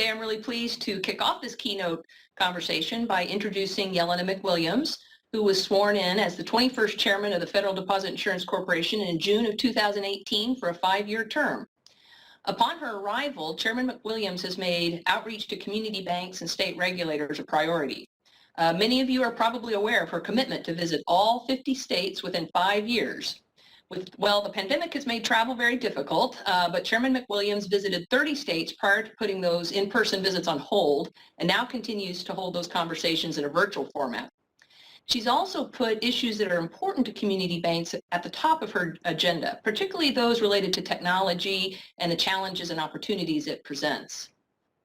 Today, I'm really pleased to kick off this keynote conversation by introducing Jelena McWilliams, who was sworn in as the 21st chairman of the Federal Deposit Insurance Corporation in June of 2018 for a 5-year term. Upon her arrival, Chairman McWilliams has made outreach to community banks and state regulators a priority. Many of you are probably aware of her commitment to visit all 50 states within 5 years. The pandemic has made travel very difficult, but Chairman McWilliams visited 30 states prior to putting those in-person visits on hold, and now continues to hold those conversations in a virtual format. She's also put issues that are important to community banks at the top of her agenda, particularly those related to technology and the challenges and opportunities it presents.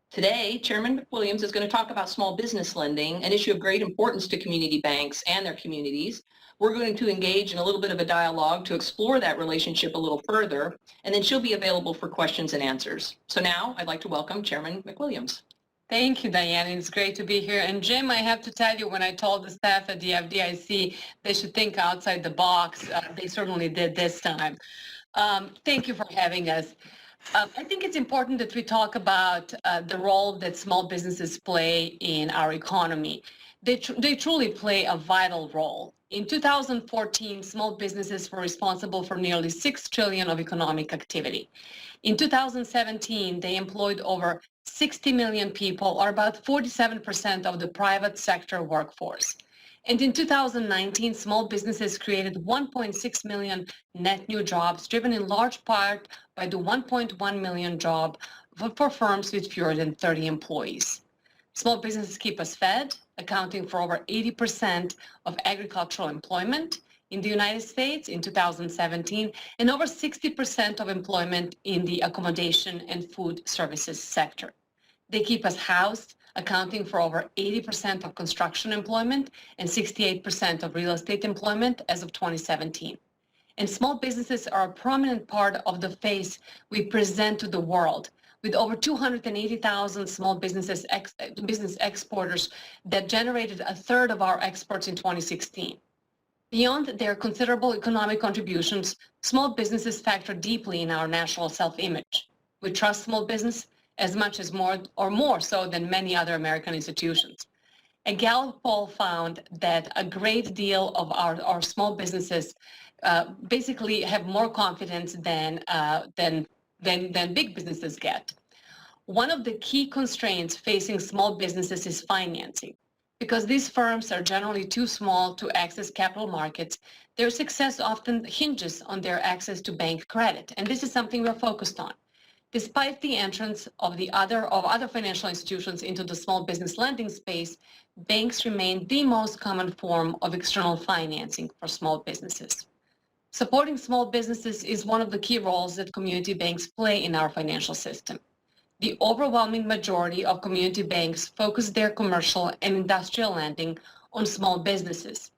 Today, Chairman McWilliams is going to talk about small business lending, an issue of great importance to community banks and their communities. We're going to engage in a little bit of a dialogue to explore that relationship a little further, and then she'll be available for questions and answers. So now I'd like to welcome Chairman McWilliams. Thank you, Diane. It's great to be here. And Jim, I have to tell you, when I told the staff at the FDIC they should think outside the box, they certainly did this time. Thank you for having us. I think it's important that we talk about the role that small businesses play in our economy. They truly play a vital role. In 2014, small businesses were responsible for nearly $6 trillion of economic activity. In 2017, they employed over 60 million people, or about 47% of the private sector workforce. And in 2019, small businesses created 1.6 million net new jobs, driven in large part by the 1.1 million job for firms with fewer than 30 employees. Small businesses keep us fed, accounting for over 80% of agricultural employment in the United States in 2017, and over 60% of employment in the accommodation and food services sector. They keep us housed, accounting for over 80% of construction employment and 68% of real estate employment as of 2017. And small businesses are a prominent part of the face we present to the world, with over 280,000 small business exporters that generated a third of our exports in 2016. Beyond their considerable economic contributions, small businesses factor deeply in our national self-image. We trust small business as much as more so than many other American institutions. A Gallup poll found that a great deal of our small businesses basically have more confidence than big businesses get. One of the key constraints facing small businesses is financing. Because these firms are generally too small to access capital markets, their success often hinges on their access to bank credit, and this is something we're focused on. Despite the entrance of other financial institutions into the small business lending space, banks remain the most common form of external financing for small businesses. Supporting small businesses is one of the key roles that community banks play in our financial system. The overwhelming majority of community banks focus their commercial and industrial lending on small businesses.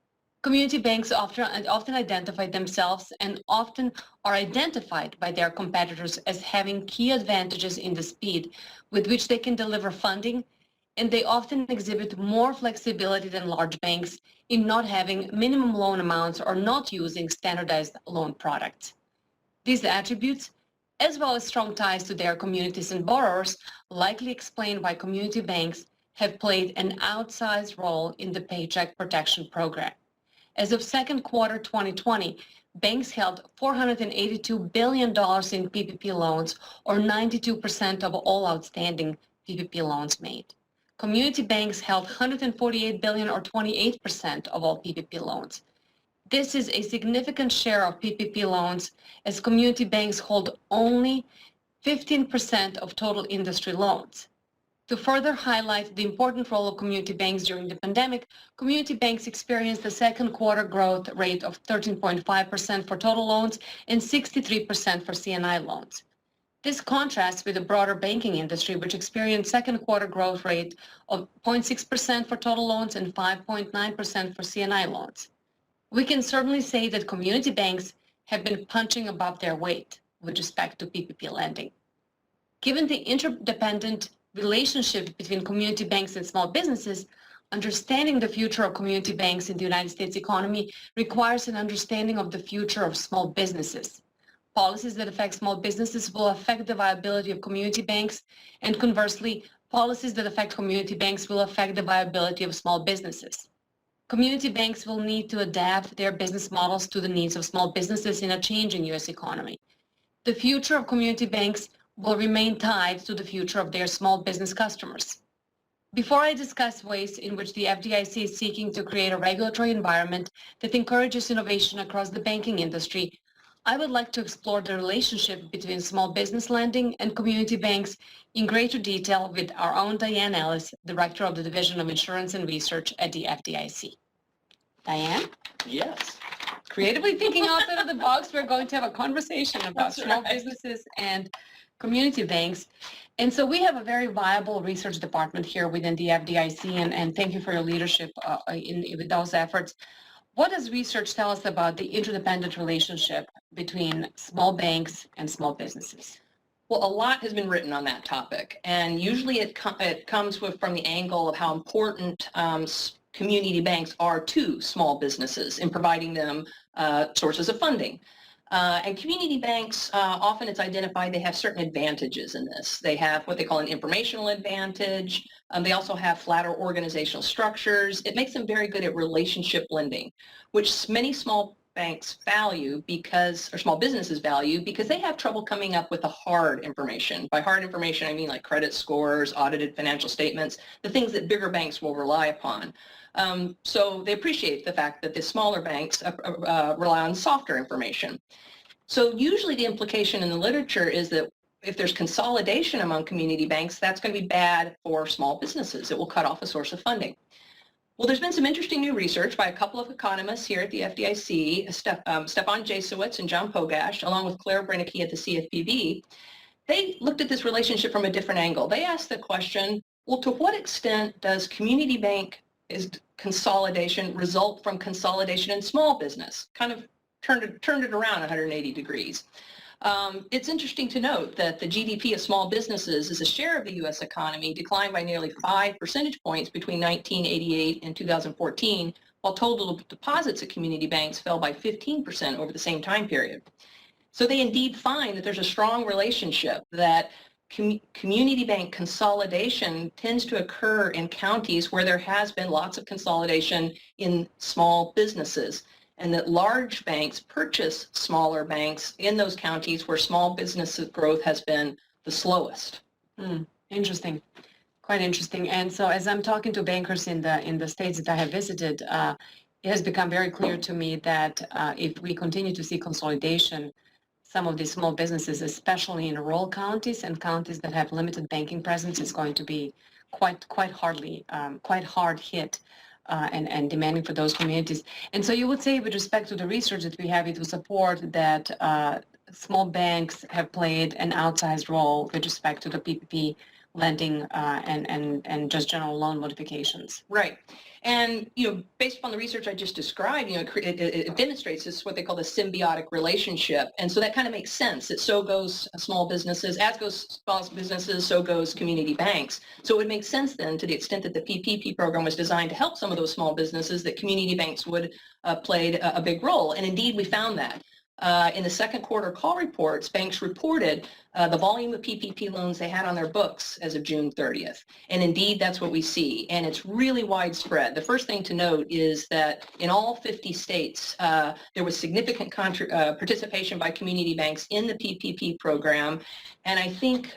Community banks often identify themselves and often are identified by their competitors as having key advantages in the speed with which they can deliver funding, and they often exhibit more flexibility than large banks in not having minimum loan amounts or not using standardized loan products. These attributes, as well as strong ties to their communities and borrowers, likely explain why community banks have played an outsized role in the Paycheck Protection Program. As of second quarter 2020, banks held $482 billion in PPP loans, or 92% of all outstanding PPP loans made. Community banks held $148 billion, or 28% of all PPP loans. This is a significant share of PPP loans, as community banks hold only 15% of total industry loans. To further highlight the important role of community banks during the pandemic, community banks experienced a second quarter growth rate of 13.5% for total loans and 63% for C&I loans. This contrasts with the broader banking industry, which experienced second quarter growth rate of 0.6% for total loans and 5.9% for C&I loans. We can certainly say that community banks have been punching above their weight with respect to PPP lending. Given the interdependent relationship between community banks and small businesses, understanding the future of community banks in the United States economy requires an understanding of the future of small businesses. Policies that affect small businesses will affect the viability of community banks, and conversely, Policies that affect community banks will affect the viability of small businesses. Community banks will need to adapt their business models to the needs of small businesses in a changing U.S. economy. The future of community banks will remain tied to the future of their small business customers. Before I discuss ways in which the FDIC is seeking to create a regulatory environment that encourages innovation across the banking industry, I would like to explore the relationship between small business lending and community banks in greater detail with our own Diane Ellis, Director of the Division of Insurance and Research at the FDIC. Diane? Yes. Creatively thinking outside of the box, we're going to have a conversation about small businesses and community banks. And so we have a very viable research department here within the FDIC, and thank you for your leadership with those efforts. What does research tell us about the interdependent relationship between small banks and small businesses? Well, a lot has been written on that topic, and usually it comes from the angle of how important community banks are to small businesses in providing them sources of funding. And community banks, often it's identified they have certain advantages in this. They have what they call an informational advantage. They also have flatter organizational structures. It makes them very good at relationship lending, which many small banks value or small businesses value because they have trouble coming up with the hard information. By hard information, I mean like credit scores, audited financial statements, the things that bigger banks will rely upon. So they appreciate the fact that the smaller banks rely on softer information. So usually the implication in the literature is that if there's consolidation among community banks, that's going to be bad for small businesses. It will cut off a source of funding. Well, there's been some interesting new research by a couple of economists here at the FDIC, Stefan Jasowitz and John Pogash, along with Claire Brinicki at the CFPB. They looked at this relationship from a different angle. They asked the question, well, to what extent does community bank consolidation result from consolidation in small business? Kind of turned it around 180 degrees. It's interesting to note that the GDP of small businesses as a share of the U.S. economy declined by nearly 5 percentage points between 1988 and 2014, while total deposits at community banks fell by 15% over the same time period. So they indeed find that there's a strong relationship that community bank consolidation tends to occur in counties where there has been lots of consolidation in small businesses, and that large banks purchase smaller banks in those counties where small business growth has been the slowest. Interesting, quite interesting. And so as I'm talking to bankers in the states that I have visited, it has become very clear to me that if we continue to see consolidation, some of these small businesses, especially in rural counties and counties that have limited banking presence, is going to be quite hard hit and demanding for those communities. And so you would say, with respect to the research that we have, it would support that small banks have played an outsized role with respect to the PPP lending and just general loan modifications. Right. And, based upon the research I just described, it demonstrates this, what they call the symbiotic relationship. And so that kind of makes sense that so goes small businesses, as goes small businesses, so goes community banks. So it would make sense then, to the extent that the PPP program was designed to help some of those small businesses, that community banks would played a big role. And indeed, we found that. In the second quarter call reports, banks reported the volume of PPP loans they had on their books as of June 30th. And indeed, that's what we see. And it's really widespread. The first thing to note is that in all 50 states, there was significant participation by community banks in the PPP program. And I think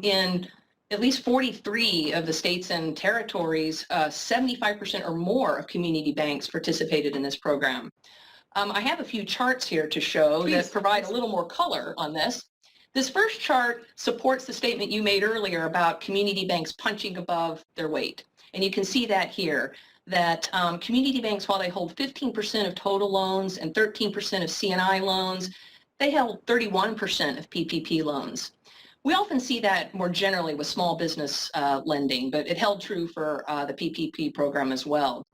in at least 43 of the states and territories, 75% or more of community banks participated in this program. I have a few charts here to show that provide a little more color on this. This first chart supports the statement you made earlier about community banks punching above their weight. And you can see that here, that community banks, while they hold 15% of total loans and 13% of C&I loans, they held 31% of PPP loans. We often see that more generally with small business lending, but it held true for the PPP program as well.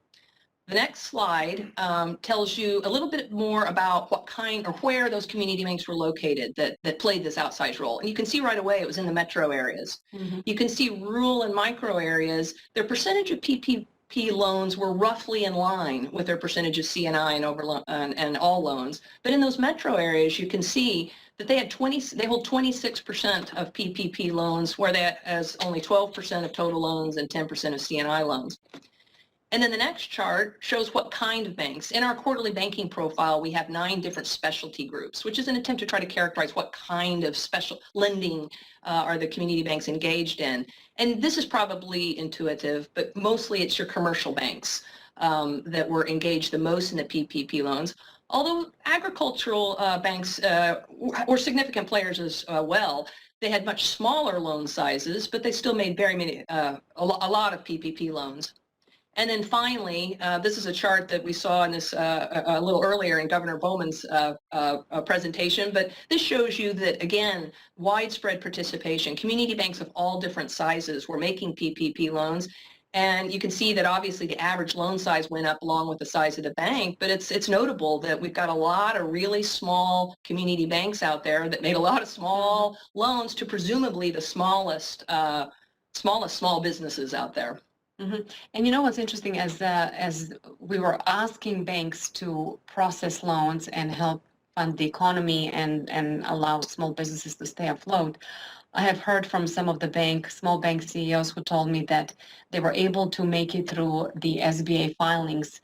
The next slide tells you a little bit more about what kind or where those community banks were located that played this outsized role. And you can see right away it was in the metro areas. Mm-hmm. You can see rural and micro areas, their percentage of PPP loans were roughly in line with their percentage of C&I and all loans. But in those metro areas, you can see that they hold 26% of PPP loans, whereas only 12% of total loans and 10% of C&I loans. And then the next chart shows what kind of banks. In our quarterly banking profile, we have 9 different specialty groups, which is an attempt to try to characterize what kind of special lending are the community banks engaged in. And this is probably intuitive, but mostly it's your commercial banks that were engaged the most in the PPP loans. Although agricultural banks were significant players as well. They had much smaller loan sizes, but they still made a lot of PPP loans. And then finally, this is a chart that we saw in this a little earlier in Governor Bowman's presentation, but this shows you that, again, widespread participation. Community banks of all different sizes were making PPP loans. And you can see that obviously the average loan size went up along with the size of the bank, but it's notable that we've got a lot of really small community banks out there that made a lot of small loans to presumably the smallest small businesses out there. Mm-hmm. And you know what's interesting, as we were asking banks to process loans and help fund the economy and allow small businesses to stay afloat, I have heard from some of the small bank CEOs who told me that they were able to make it through the SBA filings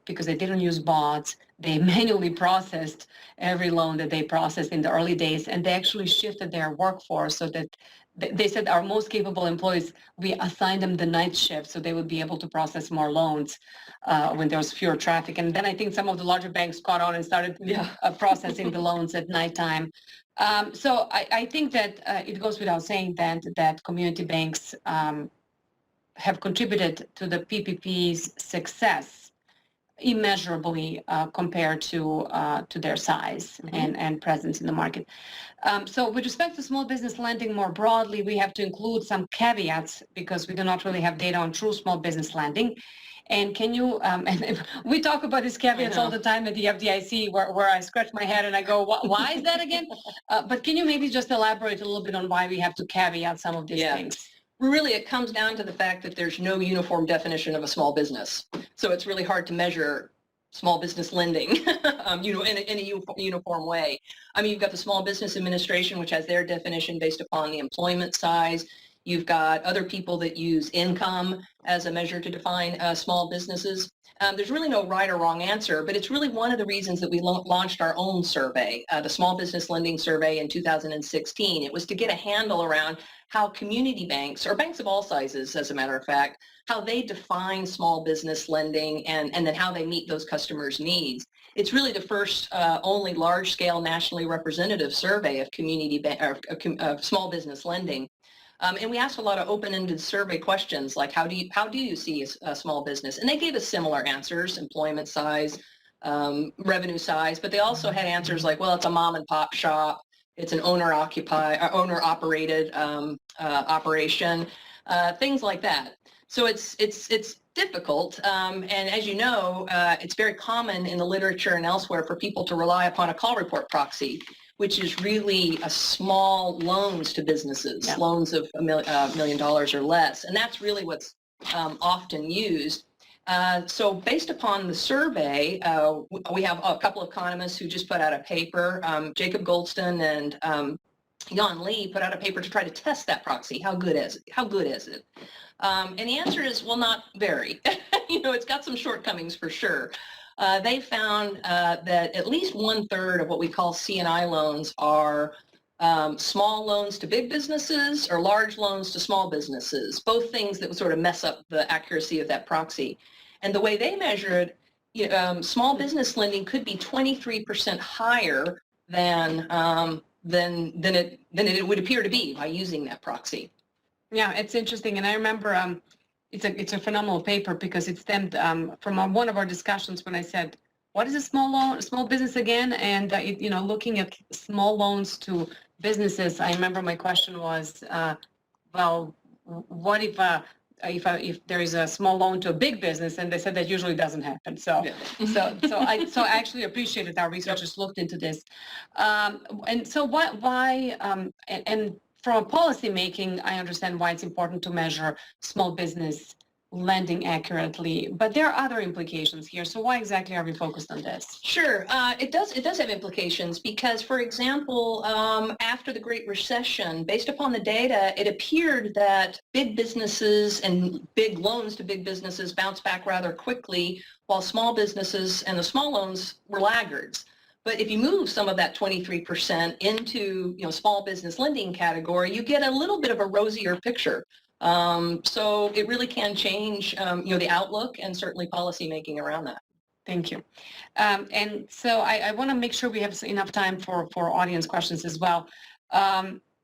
because they didn't use bots. They manually processed every loan that they processed in the early days, and they actually shifted their workforce so that they said our most capable employees, we assigned them the night shift so they would be able to process more loans when there was fewer traffic. And then I think some of the larger banks caught on and started processing the loans at nighttime. So I think that it goes without saying that community banks have contributed to the PPP's success immeasurably compared to their size and presence in the market. So with respect to small business lending more broadly, we have to include some caveats because we do not really have data on true small business lending. And can you, and we talk about these caveats all the time at the FDIC where I scratch my head and I go, why is that again? But can you maybe just elaborate a little bit on why we have to caveat some of these things? Really, it comes down to the fact that there's no uniform definition of a small business. So it's really hard to measure small business lending, in a uniform way. I mean, you've got the Small Business Administration, which has their definition based upon the employment size. You've got other people that use income as a measure to define small businesses. There's really no right or wrong answer, but it's really one of the reasons that we launched our own survey, the Small Business Lending Survey in 2016. It was to get a handle around how community banks, or banks of all sizes, as a matter of fact, how they define small business lending and then how they meet those customers' needs. It's really the first only large-scale nationally representative survey of of small business lending. And we asked a lot of open-ended survey questions like, how do you see a small business? And they gave us similar answers: employment size, revenue size, but they also had answers like, well, it's a mom and pop shop, it's an owner-operated operation, things like that. So it's difficult, and as you know, it's very common in the literature and elsewhere for people to rely upon a call report proxy, which is really a small loans to businesses, loans of $1 million or less. And that's really what's often used. So based upon the survey, we have a couple of economists who just put out a paper. Jacob Goldston and Jan Lee put out a paper to try to test that proxy. How good is it? And the answer is, well, not very. It's got some shortcomings for sure. They found that at least 1/3 of what we call C&I loans are small loans to big businesses or large loans to small businesses, both things that would sort of mess up the accuracy of that proxy. And the way they measure it, small business lending could be 23% higher than it would appear to be by using that proxy. Yeah, it's interesting. And I remember it's a phenomenal paper because it stemmed from one of our discussions when I said, what is a small business again? And, looking at small loans to businesses, I remember my question was, well, what if there is a small loan to a big business? And they said that usually doesn't happen. So I actually appreciated our researchers looked into this. And so why and from policy making, I understand why it's important to measure small business lending accurately. But there are other implications here. So why exactly are we focused on this? Sure, it does have implications because, for example, after the Great Recession, based upon the data, it appeared that big businesses and big loans to big businesses bounced back rather quickly, while small businesses and the small loans were laggards. But if you move some of that 23% into small business lending category, you get a little bit of a rosier picture. So it really can change the outlook and certainly policy making around that. Thank you. And so I want to make sure we have enough time for audience questions as well.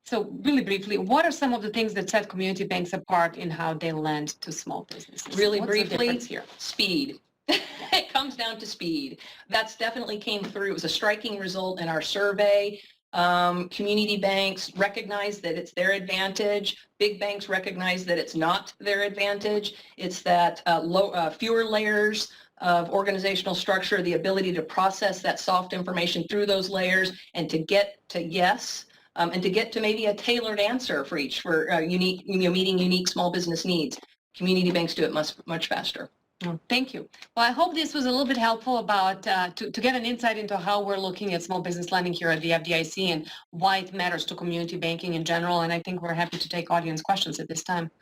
So really briefly, what are some of the things that set community banks apart in how they lend to small businesses? Really What's briefly, the difference here? speed. It comes down to speed. That's definitely came through. It was a striking result in our survey. Community banks recognize that it's their advantage. Big banks recognize that it's not their advantage. It's that fewer layers of organizational structure, the ability to process that soft information through those layers and to get to yes, and to get to maybe a tailored answer for each, unique, meeting unique small business needs. Community banks do it much faster. Oh, thank you. Well, I hope this was a little bit helpful about to get an insight into how we're looking at small business lending here at the FDIC and why it matters to community banking in general. And I think we're happy to take audience questions at this time.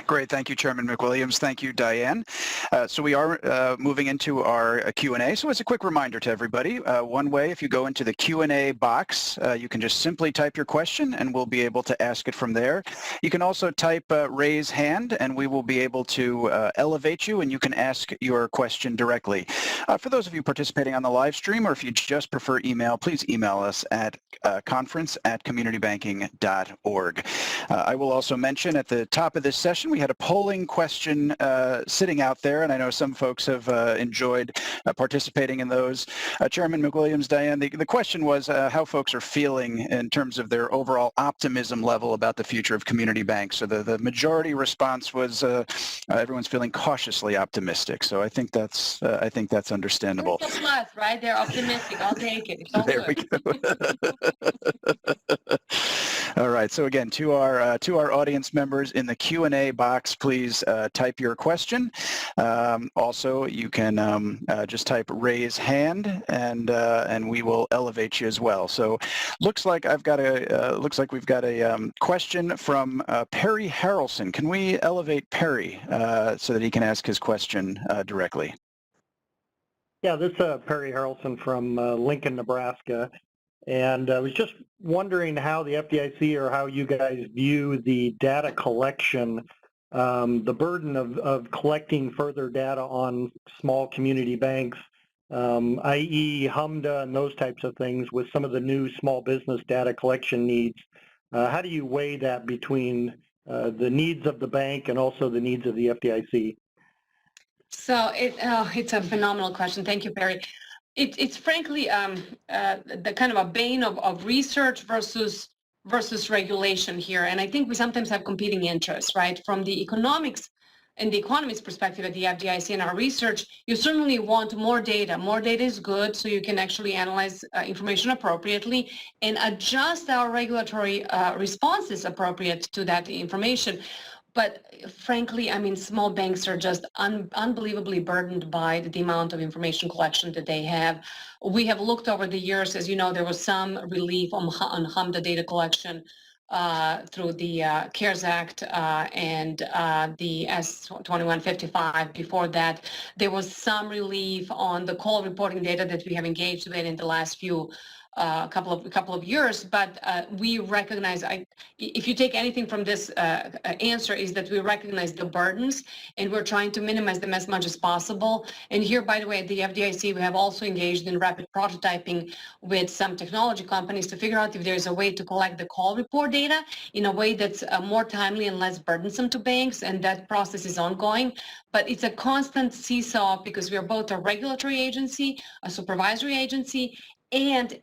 Great. Thank you, Chairman McWilliams. Thank you, Diane. So we are moving into our Q&A. So as a quick reminder to everybody, one way, if you go into the Q&A box, you can just simply type your question and we'll be able to ask it from there. You can also type raise hand and we will be able to elevate you and you can ask your question directly. For those of you participating on the live stream, or if you just prefer email, please email us at conference@communitybanking.org. I will also mention at the top of this session, we had a polling question sitting out there, and I know some folks have enjoyed participating in those. Chairman McWilliams, Diane, the question was how folks are feeling in terms of their overall optimism level about the future of community banks. So the majority response was everyone's feeling cautiously optimistic. So I think that's understandable. It's a plus, right? They're optimistic. I'll take it. It's all there good. We go. All right. So again, to our audience members in the Q&A box, please type your question. Also, you can just type raise hand, and we will elevate you as well. So, looks like we've got a question from Perry Harrelson. Can we elevate Perry so that he can ask his question directly? Yeah, this is Perry Harrelson from Lincoln, Nebraska. And I was just wondering how the FDIC or how you guys view the data collection, the burden of collecting further data on small community banks, i.e. HMDA and those types of things with some of the new small business data collection needs. How do you weigh that between the needs of the bank and also the needs of the FDIC? So it's a phenomenal question. Thank you, Perry. It's frankly the kind of a bane of research versus regulation here. And I think we sometimes have competing interests, right? From the economics and the economist's perspective at the FDIC and our research, you certainly want more data. More data is good, so you can actually analyze information appropriately and adjust our regulatory responses appropriate to that information. But frankly, I mean, small banks are just unbelievably burdened by the amount of information collection that they have. We have looked over the years, as you know, there was some relief on HMDA data collection through the CARES Act and the S2155. Before that, there was some relief on the call reporting data that we have engaged with in the last couple of years, but we recognize, if you take anything from this answer, is that we recognize the burdens and we're trying to minimize them as much as possible. And here, by the way, at the FDIC, we have also engaged in rapid prototyping with some technology companies to figure out if there's a way to collect the call report data in a way that's more timely and less burdensome to banks, and that process is ongoing. But it's a constant seesaw because we are both a regulatory agency, a supervisory agency, and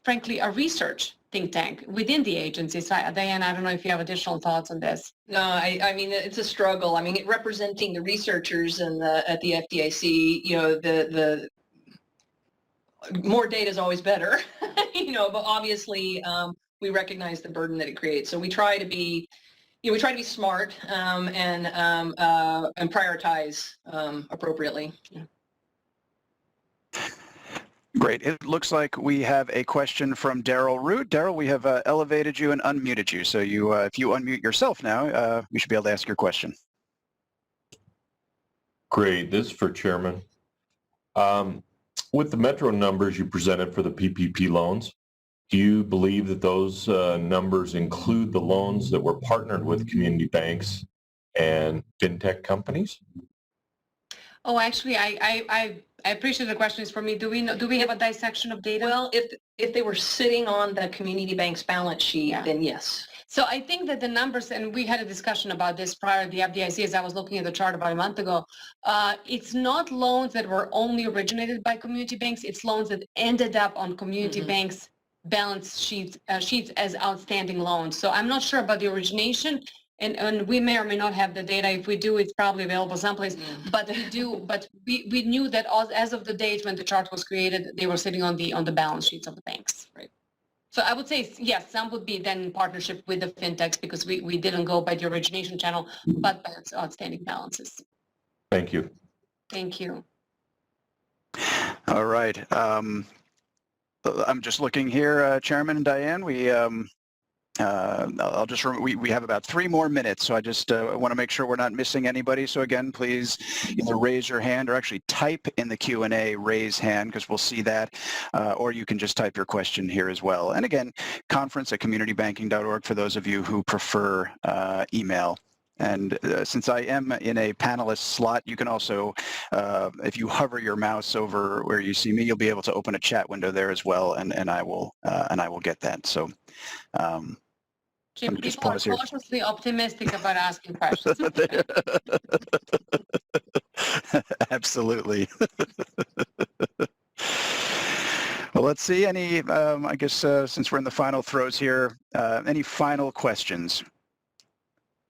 frankly, a research think tank within the agency. So, Diane, I don't know if you have additional thoughts on this. No, I mean, it's a struggle. I mean, representing the researchers and at the FDIC, the more data is always better, but obviously we recognize the burden that it creates. So we try to be, we try to be smart and prioritize appropriately. Yeah. Great. It looks like we have a question from Daryl Root. Daryl, we have elevated you and unmuted you. So if you unmute yourself now, you should be able to ask your question. Great. This is for Chairman. With the Metro numbers you presented for the PPP loans, do you believe that those numbers include the loans that were partnered with community banks and fintech companies? Oh, actually, I appreciate the question is for me. Do we have a dissection of data? Well, if they were sitting on the community bank's balance sheet, then yes. So I think that the numbers, and we had a discussion about this prior to the FDIC as I was looking at the chart about a month ago, it's not loans that were only originated by community banks, it's loans that ended up on community banks' balance sheets as outstanding loans. So I'm not sure about the origination, and we may or may not have the data. If we do, it's probably available someplace. But we do. But we knew that as of the date when the chart was created, they were sitting on the balance sheets of the banks. Right. So I would say yes, some would be then in partnership with the fintechs because we didn't go by the origination channel, but by its outstanding balances. Thank you. Thank you. All right. I'm just looking here, Chairman and Diane. We have about 3 more minutes, so I just want to make sure we're not missing anybody. So again, please either raise your hand or actually type in the Q&A raise hand because we'll see that, or you can just type your question here as well. And again, conference@communitybanking.org for those of you who prefer email. And since I am in a panelist slot, you can also, if you hover your mouse over where you see me, you'll be able to open a chat window there as well, and I will get that. So. Jim, people are cautiously optimistic about asking questions. Absolutely. Well, let's see. Any, I guess, since we're in the final throes here, any final questions?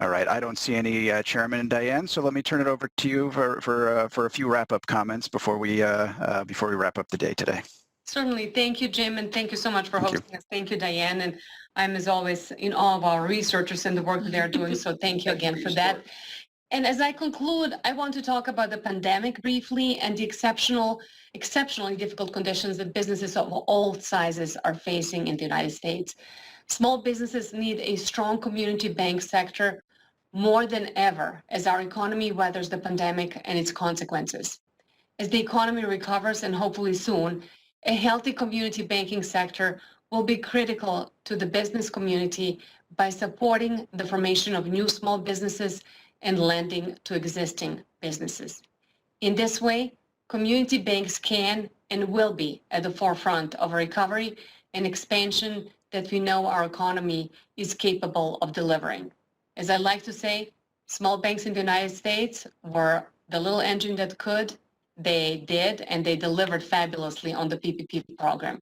All right. I don't see any, Chairman and Diane. So let me turn it over to you for a few wrap-up comments before we wrap up the day today. Certainly. Thank you, Jim, and thank you so much for hosting us. Thank you, Diane. And I'm, as always, in awe of our researchers and the work that they're doing, so thank you again for that. And as I conclude, I want to talk about the pandemic briefly and the exceptionally difficult conditions that businesses of all sizes are facing in the United States. Small businesses need a strong community bank sector more than ever as our economy weathers the pandemic and its consequences. As the economy recovers, and hopefully soon, a healthy community banking sector will be critical to the business community by supporting the formation of new small businesses and lending to existing businesses. In this way, community banks can and will be at the forefront of a recovery and expansion that we know our economy is capable of delivering. As I like to say, small banks in the United States were the little engine that could. They did, and they delivered fabulously on the PPP program.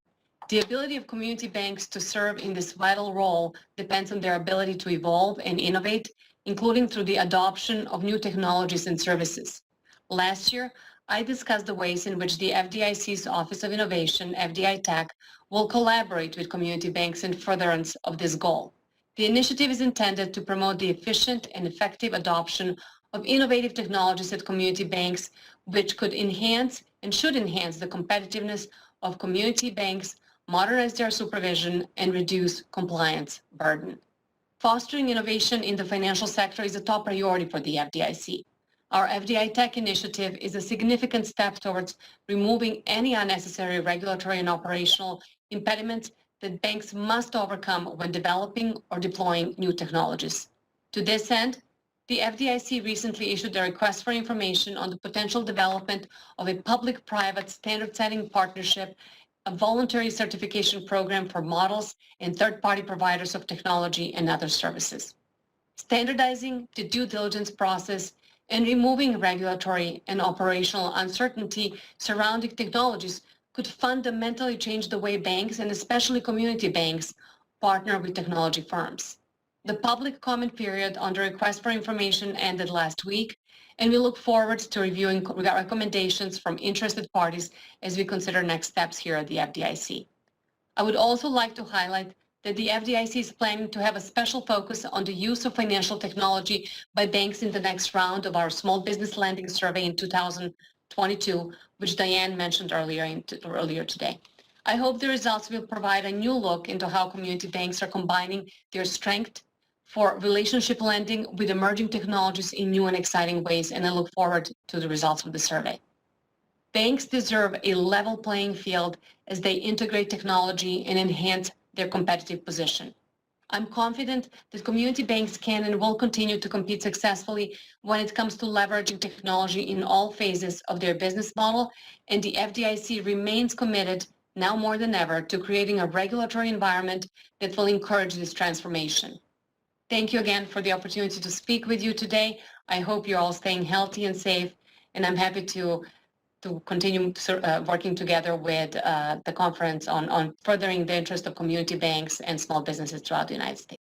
The ability of community banks to serve in this vital role depends on their ability to evolve and innovate, including through the adoption of new technologies and services. Last year, I discussed the ways in which the FDIC's Office of Innovation, FDI Tech, will collaborate with community banks in furtherance of this goal. The initiative is intended to promote the efficient and effective adoption of innovative technologies at community banks, which could enhance and should enhance the competitiveness of community banks, modernize their supervision, and reduce compliance burden. Fostering innovation in the financial sector is a top priority for the FDIC. Our FDI Tech initiative is a significant step towards removing any unnecessary regulatory and operational impediments that banks must overcome when developing or deploying new technologies. To this end, the FDIC recently issued a request for information on the potential development of a public-private standard-setting partnership, a voluntary certification program for models and third-party providers of technology and other services. Standardizing the due diligence process and removing regulatory and operational uncertainty surrounding technologies could fundamentally change the way banks, and especially community banks, partner with technology firms. The public comment period on the request for information ended last week, and we look forward to reviewing recommendations from interested parties as we consider next steps here at the FDIC. I would also like to highlight that the FDIC is planning to have a special focus on the use of financial technology by banks in the next round of our small business lending survey in 2022, which Diane mentioned earlier today. I hope the results will provide a new look into how community banks are combining their strength for relationship lending with emerging technologies in new and exciting ways, and I look forward to the results of the survey. Banks deserve a level playing field as they integrate technology and enhance their competitive position. I'm confident that community banks can and will continue to compete successfully when it comes to leveraging technology in all phases of their business model, and the FDIC remains committed now more than ever to creating a regulatory environment that will encourage this transformation. Thank you again for the opportunity to speak with you today. I hope you're all staying healthy and safe, and I'm happy to continue working together with the conference on furthering the interest of community banks and small businesses throughout the United States.